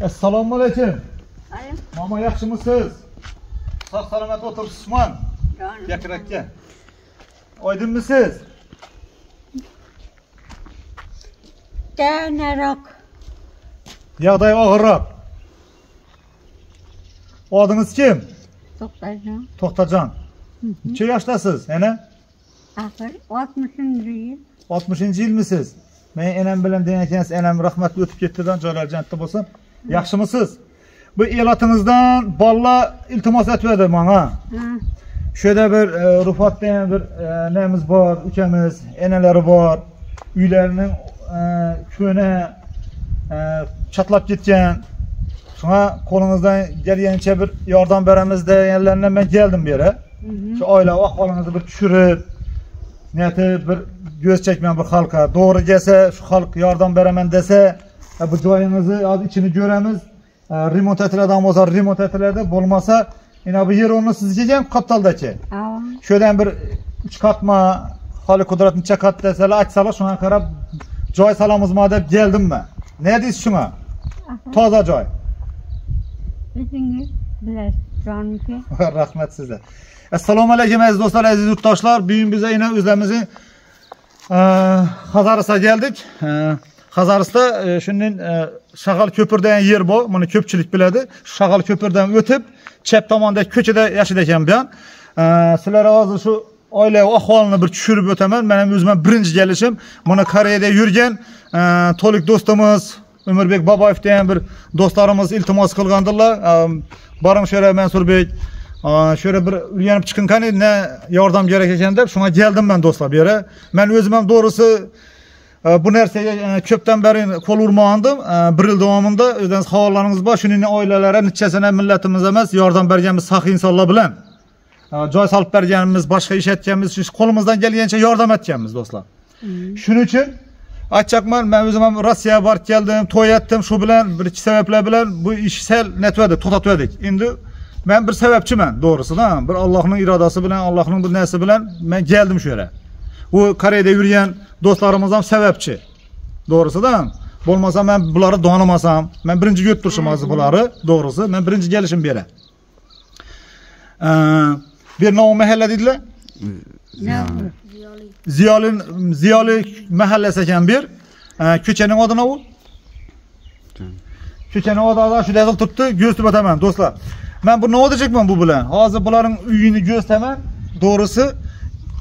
Assalomu alaykum. Alo. Mama yaxshimisiz? Sog' salomat o'tiribsizmi? Bekir aka. Oydinmisiz? Tanaroq. Yog'day og'irroq. Odingiz kim? To'xtajon. To'xtajon. Necha yoshdasiz? Ana? Axir 60-yil. 60-yilmisiz? Men enam bilan degan ekansiz, enam rahmat o'tib ketdidan joylar jannatda bo'lsin. Yaxshimisiz? Bu elatingizdan bolalar iltimos etdi menga. Şu yerda bir Rufatda ham bir nemiz bor, ukamiz, enalari bor. Uylarining ko'ni chatlab ketgan. Shunga qo'lingizdan kelganicha bir yordam beramiz deganlardan men keldim bu yerga. Shu oila ahvolingizni bir tushirib, niyati bir göz çekmen bir halka. Doğru gelse şu halk yardım beramen dese bu joyingizni az içini göremiz. Remont etilerden olsa remont etilerde bulmasa yine bu yer onu siz gelen kaptaldaki. Şöyle bir 3 katma hali kudretini çekat deseler açsalar şuna karab joy salamız madem geldim mi? Ne diyorsun şuna? Taze joy. Biziniz bilir canımki. Rahmet size. Assalomu alaykum aziz do'stlar, aziz yurtdoshlar. Bugun biz yine o'zimizni Xazarisga keldik. Xazarisda shundan Shag'al ko'pir degan yer bor. Buni ko'pchilik biladi. Shag'al ko'pirdan o'tib, chap tomondagi ko'chada yashaydi ekan bu. Sizlarga hozir shu oila ahvolini bir tushirib o'taman. Men ham o'zim birinchi kelishim. Buni Koreyada yurgan to'liq do'stimiz Umirbek Baboyev degan bir do'stlarimiz iltimos qilgandilar. Boring shu yerga Mansurbek şöyle bir uyanıp çıkın kanı ne yardım gerekirken de şuna geldim ben dostlar bir yere. Ben özüm hem doğrusu bu nerseye köpten beri kol urmağandım. Bir yıl devamında ödeniz havalarınız var. Şunun ailelere neçesine milletimiz emez yardım bergenimiz sakı insanlar bilen. Joy salıp bergenimiz, başka iş etkenimiz, kolumuzdan gelgençe yardım etkenimiz dostlar. Şunun için açacakman ben özüm hem Rusya'ya var geldim, toy ettim şu bilen, bir iki sebeple bilen bu işsel netvedik, totatvedik. Şimdi ben bir sebepçimen doğrusu da bir Allah'ın iradası bilen Allah'ın bir nesi bilen ben geldim şöyle. Bu Kore'de yürüyen dostlarımızdan sebepçi. Doğrusu da olmasa ben bunları doğanamasam ben birinci götürüşüm azı bunları doğrusu ben birinci gelişim bir yere. Bir ne o mahalle dediler? Ziyali mahallesi eken bir. Köçenin adı ne o? Köçenin adı da şu yazıp tuttu göğüstü batamam dostlar. Ben bu ne olacak ben bu bilen? Hazır bunların üyünü göstermem. Doğrusu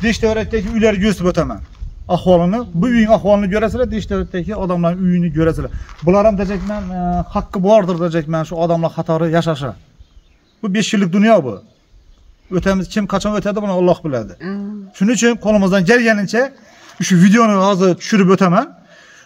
diş devletteki üyleri gösterip ötemem. Ahvalını, bu üyün ahvalını göreseler diş devletteki adamların üyünü göreseler. Bunlarım diyecek ben hakkı vardır diyecek ben şu adamla hatarı yaşaşa. Bu 5 yıllık dünya bu. Ötemiz kim kaçan ötedi bunu Allah bilirdi. Şunun için kolumuzdan gelgenince şu videonu hazır düşürüp ötemem.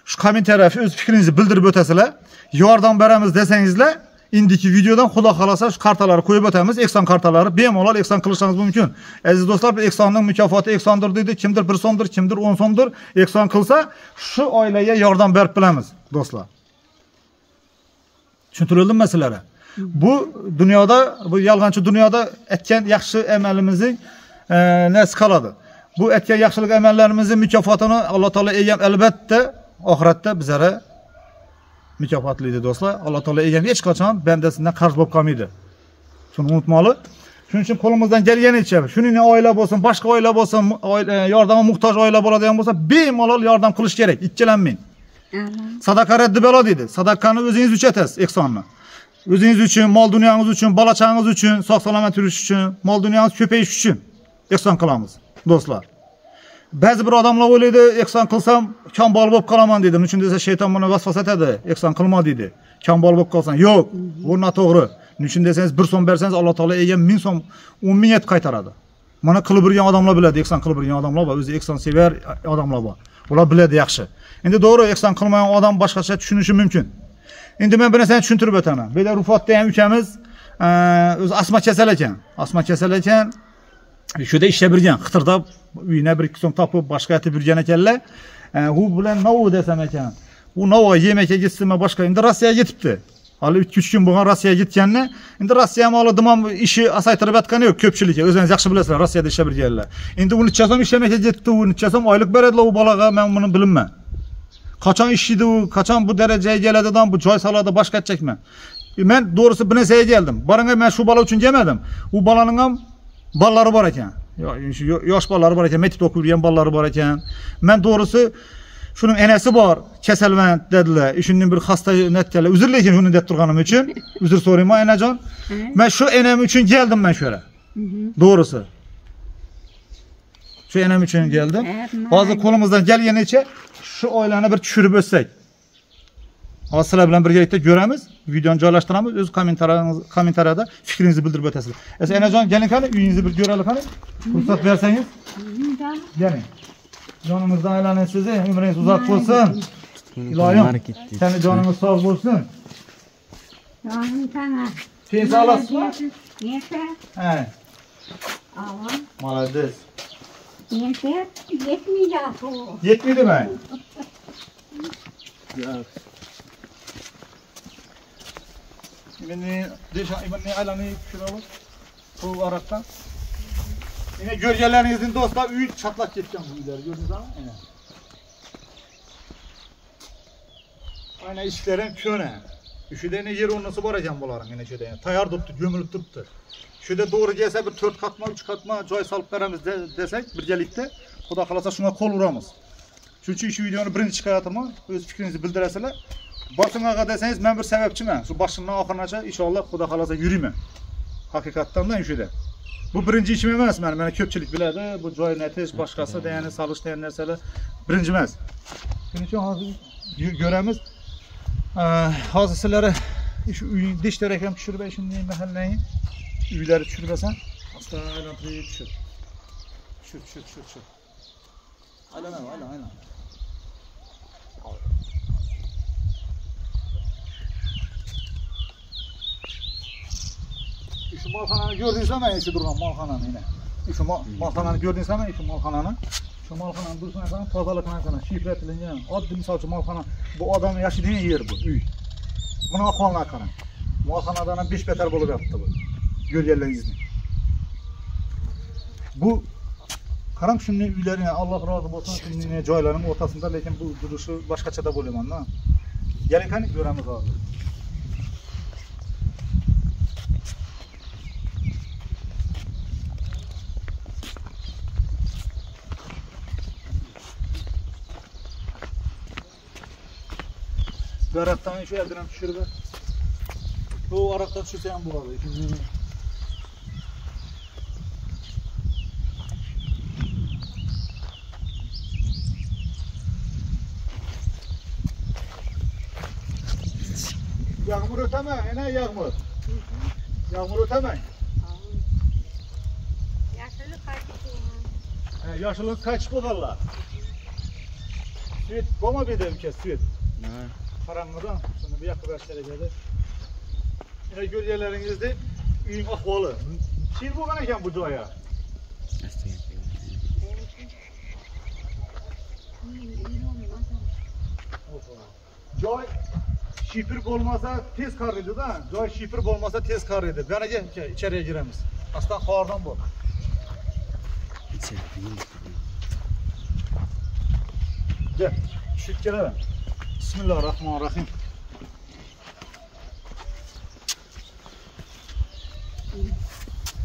Şu komün tarafı öz fikrinizi bildirip öteseler. Yardım beremiz desenizle. İndiki videodan xudo xolasa şu kartaları koyup ötemiz, eksan kartaları bemalol eksan qilishimiz mumkin. Aziz do'stlar, bir eksonning mukofoti eksondir deydi. Kimdir 1 so'mdir, kimdir 10 so'mdir. Ekson qilsa, şu oilaga yordam berib bilamiz, do'stlar. Tushuntirildi sizlarga? Bu dunyoda, bu yolg'onchi dunyoda etgan yaxshi amalimizning nasi qoladi. Bu etgan yaxshilik amallarimizning mukofotini Alloh taolo egam albatta oxiratda bizlarga mükafotlaydi do'stlar. Alloh taolo egam hech qachon bandasidan qarz bo'lib qolmaydi. Shuni unutmoqli. Shuning uchun qo'limizdan kelganicha, shuning oila bo'lsin, boshqa oila bo'lsin, yordamga muhtoj oila bo'ladigan bo'lsa, bemalol yordam qilish kerak. Ikkilanmang. Sadaqa raddi balo deydi. Sadaqani o'zingiz uchun etasiz, ehsonni. O'zingiz uchun, mol dunyoingiz uchun, bola chaqangiz uchun, sog' salomat yurish uchun, mol dunyoingiz ko'payish uchun ehson qilamiz, do'stlar. Ba'zi bir odamlar o'ylaydi, ehson qilsam kambol bo'lib qolaman dedi. Shuning uchun desa shayton buni vasvas etadi. Ehson qilma deydi. Kambol bo'lib qolsan. Yo'q, bu noto'g'ri. Shuning uchun desangiz 1 so'm bersangiz Alloh taolo ega 1000 so'm, 10 ming et qaytaradi. Mana qilib yurgan odamlar biladi, ehson qilib yurgan odamlar bor, o'zi ehson sevar odamlar bor. Ular biladi yaxshi. Endi to'g'ri, ehson qilmagan odam boshqacha tushunishi mumkin. Endi men bir narsani tushuntirib o'taman. Bu yerda Rufatda ham ukamiz o'zi asma kasal ekan. Asma kasal ekan. Şu da işe birgen, Xıtırda uyuna 1-2 so'm topib boshqa etib yurgan ekanlar. U bilan nov desam ekan. U novga yemekka gitsinmi boshqa endi Rossiyaga ketibdi. Hali 2-3 kun bo'lgan Rossiyaga ketganni. Endi Rossiya ham hali dimam ishi asaytirib atgani yo'q ko'pchilikka. O'zingiz yaxshi bilasizlar, Rossiyada ishlab yurganlar. Endi uni necha so'm ishlamekka ketdi, u necha so'm oylik beradilar u bolaga, men buni bilmayman. Kaçan işiydi o, kaçan bu dereceye gelediğinden bu joy salada baş geçecekmi? Ben doğrusu bu neseye geldim. Barınca ben şu bala için gelmedim. Bu balanın ham balları var eken. Yoş balları var eken, metit okuyurgen balları var eken. Ben doğrusu şunun enesi var, keselvent dediler. İşinin bir hasta netkeler. Üzür lekin şunu det turganım için. Üzür sorayım ha enecan. Ben şu enem için geldim ben şöyle. Doğrusu. Şu enem için geldim. Bazı kolumuzdan gel yeniçe şu oylarını bir çürüp ötsek. Asla bilen birlikte göremiz. Videonu joylaştıramız. Öz kommentariyada fikrinizi bildirip ötesiniz. Enecan gelin kanı, üyünüzü bir görelim kanı. Ruhsat verseniz. Gelin. Canımızdan aylanen size, ömrünüz uzak olsun. İlahim, seni canımız sağ olsun. Canım sana. Şey sağlasın mı? Yeter. He. Aman. Malades. Yeter. Yetmeyecek o. Yetmedi mi? İbni aylanı şuralı. Bu araktan. Yine gölgelerinizin dostlar üyü çatlak geçeceğim bu ileri gördünüz ama. Evet. Aynen işlerin köne. Üşüdeni yer onlusu var eken buların yine şöyle. Tayar tuttu, gömülüp tuttu. Şöyle doğru gelse bir 4 katma, 3 katma joy salıp veremiz desek bircelikte. Xudo kalasa şuna kol vuramız. Çünkü şu videonu birinci çıkartıma öz fikrinizi bildireseler. Başınağa deseniz ben bir sebepçiyim. Şu başından ahırınaca inşallah Xudo kalasa yürüyüm. Hakikattan da şöyle. Bu birinci işim emas benim. Bana köpçülük biledi. Bu joy netiş başkası deyəni salış deyən nəsələ birinci emas. Bunun için hazır göremiz. Hazır sizlere şu dişler ekrem düşürüp şimdi mahalleyin üyleri düşürmesen asla aylantıya düşür. Düşür. Aynen. Şu malxananı gördünüz ama iyisi durgan malxananı yine. Şu malxananı gördünüz ama şu malxananı. Şu malxananın dursun efendim tazalıkına sana şifretilince. Adlı misal için malxana bu adamın yaşadığı yer bu üy. Buna akvalına karan. Malxanadan 5 beter bulup yaptı bu. Gölgellerinizin. Bu karam şimdi üylerin Allah razı olsun şimdi joyların ortasında lekin bu duruşu başkaça da buluyor anla. Gelin hani göremiz abi. Garattan şu eldiren düşürüp bu araktan düşürsen bu abi. Yağmur öteme, ne yağmur? Yağmur öteme. Yaşlılık kaçtı. Yaşlılık kaç bu valla? Süt, boma bedelim kes süt. Karanlıdan, sonra bir yakı derecede. Yine gölgelerinizde üyün ahvalı. Şiir bu kanayken bu joya. Joy şifir olmasa tez karıydı da. Joy şifir olmasa tez karıydı. Bana gel ki içeriye giremiz. Aslan xavardan bu. Gel, şüt gelelim. Bismillahirrahmanirrahim.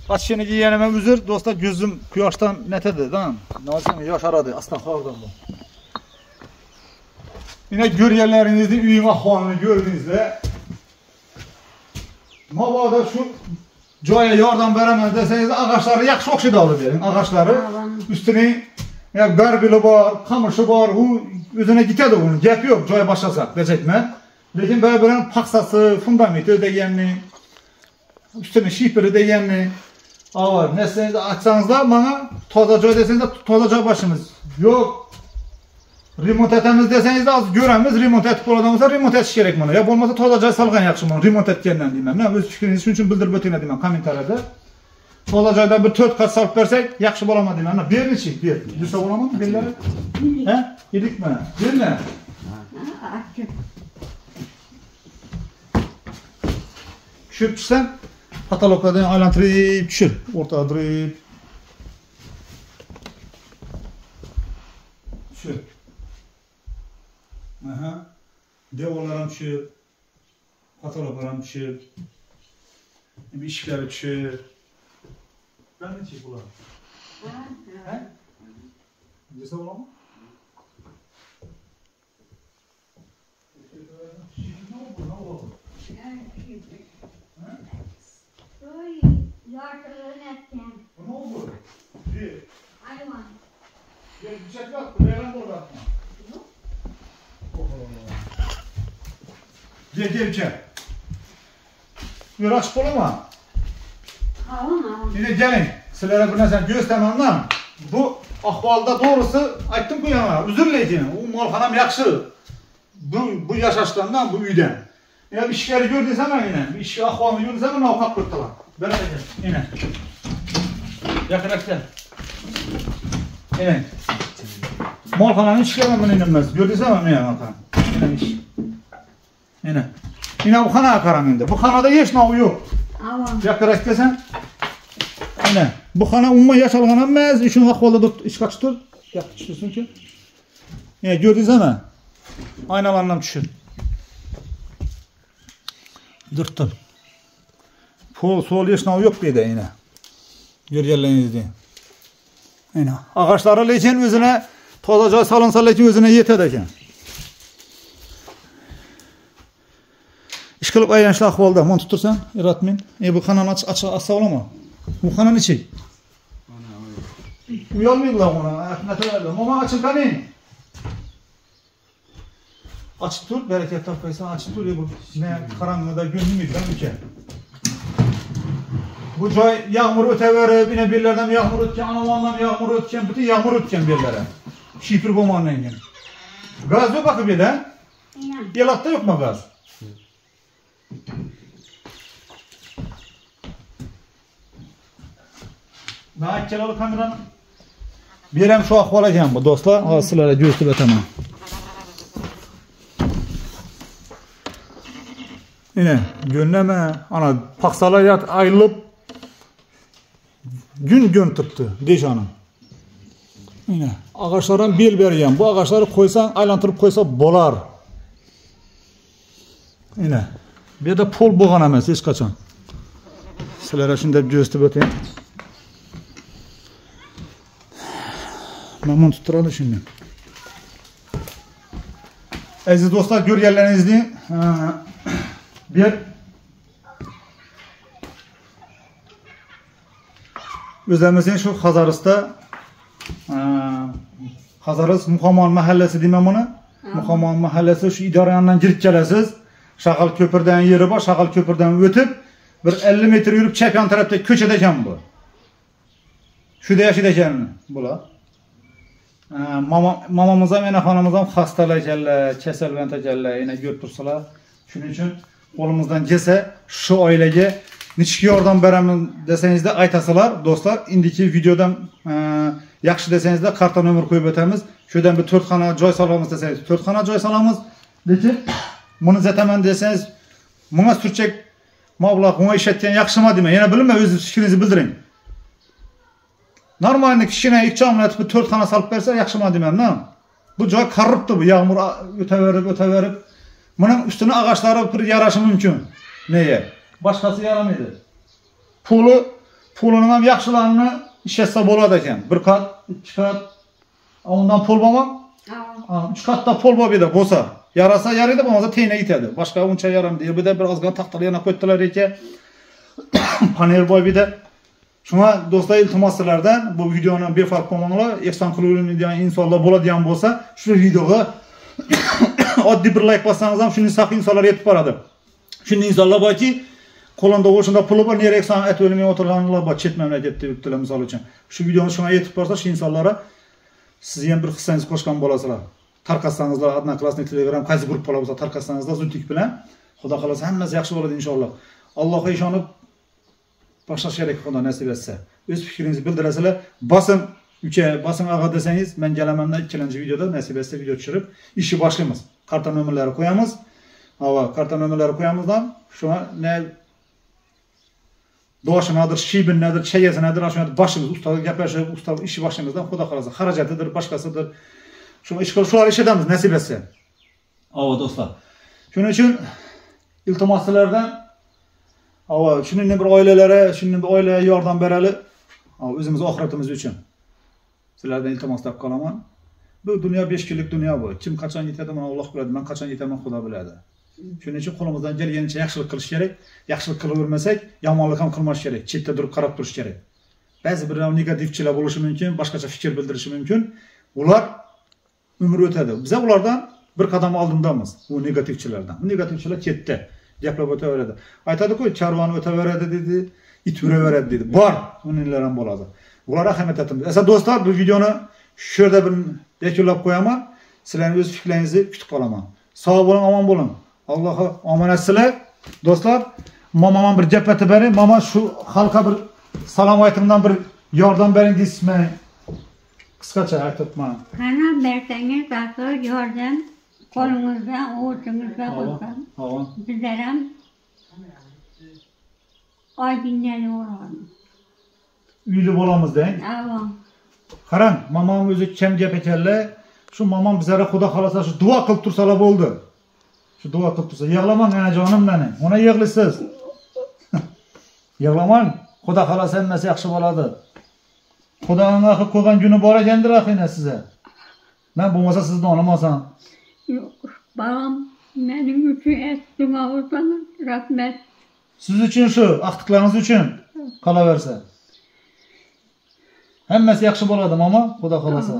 Kaçını giyenime üzür, dostlar gözüm kıyaştan netedi, değil mi? Nasıl yaş aradı, aslan xavardan bu. Yine göryenlerinizde üyün ahvalını gördüğünüzde mabada şu joya yardım veremez deseniz ağaçları yaxşı okşaydı alıverin. Ağaçları üstüne ya berbili var, kamışı var, o özüne gitedi onun. Gep yok joya başlasak diyecekme. Lekin böyle paksası, fundamenti ödeyenli, üstüne şifiri deyenli var. Nesinizi açsanız da bana toza joy deseniz de toza joy başımız yok. Remont etemiz deseniz de az göremiz, remont etip olsa remont etiş gerek bana. Ya olmasa tozaca salgan yaxşı bana, remont etkenden demem. Ne öz fikriniz için bildirip ötene demem kommentariyada. Tozacaydan bir 4 kat salıp versek yaxşı bolama demem. Ne bir neçe, bir. Düşse bolama mı belleri? He? Yedik mi? Bir ne? Düşürüp düşsen kataloglardan aylantırıp düşür. Ortada durup düşür. Devorlar düşüp, kataloglar düşüp, işler düşüp. Ben ne çek bular? He? Cesa ola mı? Ne oldu? Ne oldu? Bir. Hayvan. Bir çek bak, buraya burada atma. Gel çek. Bir açık olma. Yine gelin. Sizlere bir nəsə göstərməm. Bu ahvalda doğrusu aytdım bu yana. Üzr diləyəcəm. O malxanam yaxşı. Bu yaşaşlarından, bu üydən. Ya bir işləri gördüysəm mən yine. Bir işi ahvalını gördüysəm mən avukat qırtdılar. Belə də gel. Yine. Yakırak gel. Yine. Malxananın işləməm mən inanmaz. Gördüysəm mən yine malxanam. Yine iş. Yine. Yine bu xanaya akaram indi. Bu xanada heç nav yox. Yakırak gelsen. Yine. Bu xana umma yaşalğanamaz. Üçün ahvalda dur. İş kaçtır. Yakı düşürsün ki. Yine gördüysəm mən. Aynalarından düşür. Dırttır. Sol yaşınav yok deydi yine. Görgerleriniz deyin. Yine. Ağaçları leçen özüne tozaca salınsa leçen özüne yetedeken. İş kılıp ayyanışlı ahvalda. Bunu tutursan iratmin. Bu kanan açsa olama. Bu kanan içi. Uyalmaydılar ona. Mama açın kanin. Açık dur, bereket tapaysan açık dur. Bu ne karanlıkta gönlümüz ben ülke. Bu joy yağmur öteverip, yine birlerden yağmur ötken, anavandan yağmur ötken, bütün yağmur ötken birlere. Şifir bomanla ilgili. Gaz yok bakı bir de. Yelatta yok mu gaz? Daha ikkalalı kameranın. Birem şu ahvala gelen bu dostlar. Asılara göğüstü tamam. Yine gönleme ana paksalayat ayrılıp gün tuttu dejanım. Yine ağaçlardan bel bergen. Bu ağaçları koysan aylantırıp koysa bolar. Yine bir de pol boğan emez hiç kaçan. Sizlere şimdi göğüstü öteyim. Ben bunu tutturalım şimdi. Aziz dostlar görgenlerinizde bir özlemizin şu Hazarıs'ta Hazarıs Muhamman Mahallesi demem onu. Muhamman Mahallesi şu idare yanından girip gelesiz. Şakal Köprüden yeri var. Şakal Köprüden ötüp bir 50 metre yürüp çepen tarafta köşedeyken bu. Şurada yaşayacağım bula. Mamamıza ve hanımıza hastalayacaklar, keselvenecekler, yine götürseler. Şunun için kolumuzdan gelse şu ailege niçki oradan beraber deseniz de aytasılar dostlar. İndiki videodan yaxşı deseniz de kartan ömür koyup ötemiz. Şuradan bir 4 xana joy salamız deseniz 4 xana joy salamız. Lekin bunu zaten deseniz buna sürçek mablag buna işletken yaxşı mı deme. Yine bilme öz fikrinizi bildirin. Normalde kişine ilk camına atıp 4 xana salıp verse yaxşı mı demem ne? Bu joy karıptı bu yağmur öteverip. Bunun üstüne ağaçları bir yaraşı mümkün. Neye? Başkası yaramıydı. Pulunun hem yaxşılarını işetse boladı eken. Bir kat, 2 kat. Ondan pul babam. 3 katta pul babı da bosa. Yarasa yarıydı babamıza teyine gitedi. Başka onça yaram diye. Bir de bir azgan taktalı yana koydular eke. Panel boy bir de. Şuna dostlar iltimaslardan bu videonun bir fark olmamalı. Eksan kılığını diyen insanlar bola diyen bolsa şu videoga addi bir like bassanız ham şunu sakın insanlar yetip baradı. Şimdi insanlar var ki kolunda oluşunda pulu var. Nere eksan et ölümüne oturganlar var. Çet memlekette bittiler misal için. Şu videonun şuna yetip barsa şu insanlara siz hem bir kıssanız koşkan bolasılar. Tarkatsanızlar adına klasnik telegram qaysi grup bola bolsa tarkatsanızlar zütük bilen. Xudo xolasa hammasi yaxshi bo'ladi inşallah. Allohga ishonib başlaş gerek onda nasip etse. Öz fikrinizi bildiresizler. Basın ağa deseniz ben gelememden 2. videoda nasip etse video düşürüp işi başlayımız. Kartan ömürleri koyamız. Hava kartan ömürleri koyamızdan şuna ne doğaşı nedir, şibin nedir, çeyesi nedir, aşağıda başımız ustalık yapışıp ustalık işi başlayımızdan Xudo xolasa haracatıdır, başkasıdır. Şuna işgal şular iş edemiz nasip etse. Hava dostlar. Shuning uchun iltimos sizlardan shuningdek bir oilalari, shuningdek bir oilaga yordam beraylik. O'zimiz oxiratimiz uchun. Sizlardan iltimos deb qolaman. Bu dunyo 5 kunlik dunyo bu. Kim qachon yetadi, mana Alloh biladi. Men qachon yetaman, Xudo biladi. Shuning uchun qo'limizdan kelganicha yaxshilik qilish kerak. Yaxshilik qilavermasak, yomonlik ham qilmash kerak. Chetda turib qarab turish kerak. Ba'zi bir negativchilar bo'lishi mumkin, boshqacha fikr bildirishi mumkin. Ular umr o'tadi. Biz ulardan bir qadam oldindamiz, u negativchilardan. Bu negativchilar chetda gaplab o'taveradi. Aytadi-ku, chorvani o'taveradi dedi, it uraveradi dedi. Bor, uninlar ham bo'ladi. Ular ahamiyat etamiz. Esa do'stlar, bu videoni shu yerda bir yakunlab qo'yaman. Sizlarning o'z fikrlaringizni kutib qolaman. Sog' bo'ling, omon bo'ling. Allohga omonat sizlar. Do'stlar, mamam bir gap aytib bering. Mama shu xalqqa bir salom aytimdan bir yordam bering deysizmi? Qisqacha aytibman. Qana bersangiz asıl yordam qo'lingizda, o'zingizda bo'lsin. Bizlar ham oydindan o'rganamiz. Uyli bo'lamiz deng. Qarang, mamam o'zi kim gap ekanlar. Shu mamam bizlarga Xudo xolasa shu duo qilib tursalar bo'ldi. Shu duo qilib tursa, yig'lamang onajonim meni. Ona yig'lisiz. Yig'lamang. Xudo xolasa hammasi yaxshi bo'ladi. Xudoning axir qo'ygan kuni bor ekandir axina sizga. Men bo'lmasa sizni olamasam. Yo'q, balam mening uchun etdingiz olsangiz rahmat. Siz uchun shu, aqtiqlaringiz uchun qolaversa. Hammasi yaxshi bo'ladi, mama, Xudo xolasa.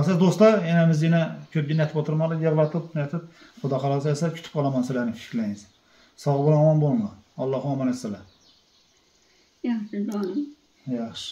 Siz do'stlar, enamiz yana ko'pgina aytib o'tirmanglar, yig'latib, aytib, Xudo xolasa esa kutib qolaman sizlarning fikrlaringizni. Sog' bo'ling, omon bo'linglar. Alloh omonat sizlar. Yaxshi, jonim. Yaxshi.